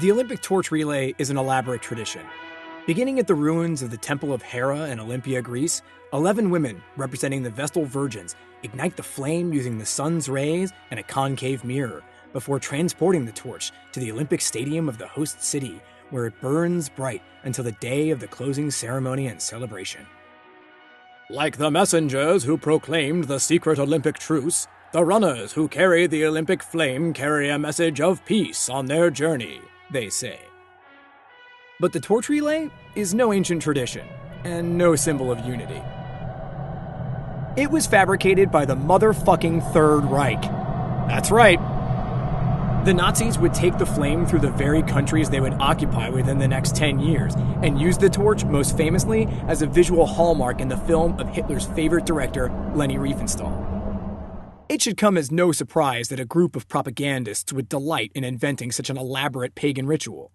The Olympic torch relay is an elaborate tradition. Beginning at the ruins of the Temple of Hera in Olympia, Greece, 11 women, representing the Vestal Virgins, ignite the flame using the sun's rays and a concave mirror before transporting the torch to the Olympic Stadium of the host city, where it burns bright until the day of the closing ceremony and celebration. Like the messengers who proclaimed the secret Olympic truce, the runners who carry the Olympic flame carry a message of peace on their journey, they say. But the torch relay is no ancient tradition, and no symbol of unity. It was fabricated by the motherfucking Third Reich. That's right. The Nazis would take the flame through the very countries they would occupy within the next 10 years, and use the torch most famously as a visual hallmark in the film of Hitler's favorite director, Leni Riefenstahl. It should come as no surprise that a group of propagandists would delight in inventing such an elaborate pagan ritual.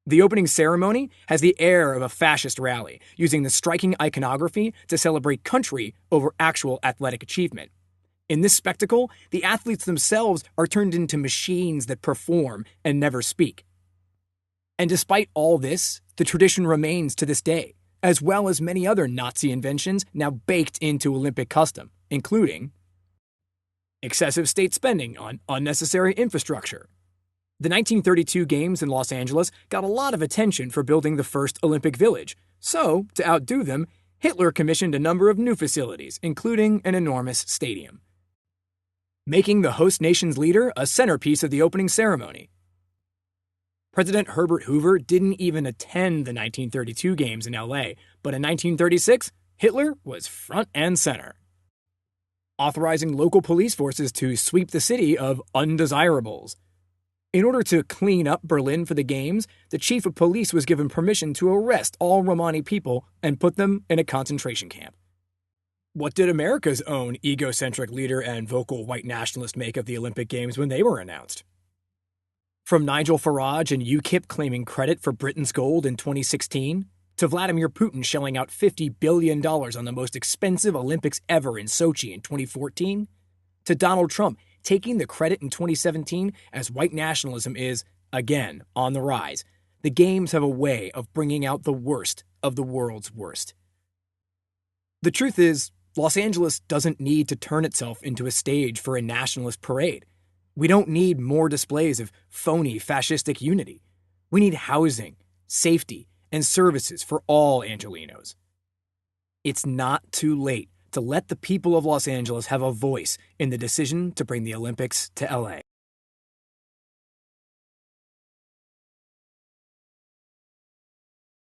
The opening ceremony has the air of a fascist rally, using the striking iconography to celebrate country over actual athletic achievement. In this spectacle, the athletes themselves are turned into machines that perform and never speak. And despite all this, the tradition remains to this day, as well as many other Nazi inventions now baked into Olympic custom, including excessive state spending on unnecessary infrastructure. The 1932 Games in Los Angeles got a lot of attention for building the first Olympic Village, so, to outdo them, Hitler commissioned a number of new facilities, including an enormous stadium, making the host nation's leader a centerpiece of the opening ceremony. President Herbert Hoover didn't even attend the 1932 Games in LA, but in 1936, Hitler was front and center, authorizing local police forces to sweep the city of undesirables. In order to clean up Berlin for the Games, the chief of police was given permission to arrest all Romani people and put them in a concentration camp. What did America's own egocentric leader and vocal white nationalist make of the Olympic Games when they were announced? From Nigel Farage and UKIP claiming credit for Britain's gold in 2016, to Vladimir Putin shelling out $50 billion on the most expensive Olympics ever in Sochi in 2014, to Donald Trump taking the credit in 2017 as white nationalism is, again, on the rise, the Games have a way of bringing out the worst of the world's worst. The truth is, Los Angeles doesn't need to turn itself into a stage for a nationalist parade. We don't need more displays of phony fascistic unity. We need housing, safety, and services for all Angelenos. It's not too late to let the people of Los Angeles have a voice in the decision to bring the Olympics to LA.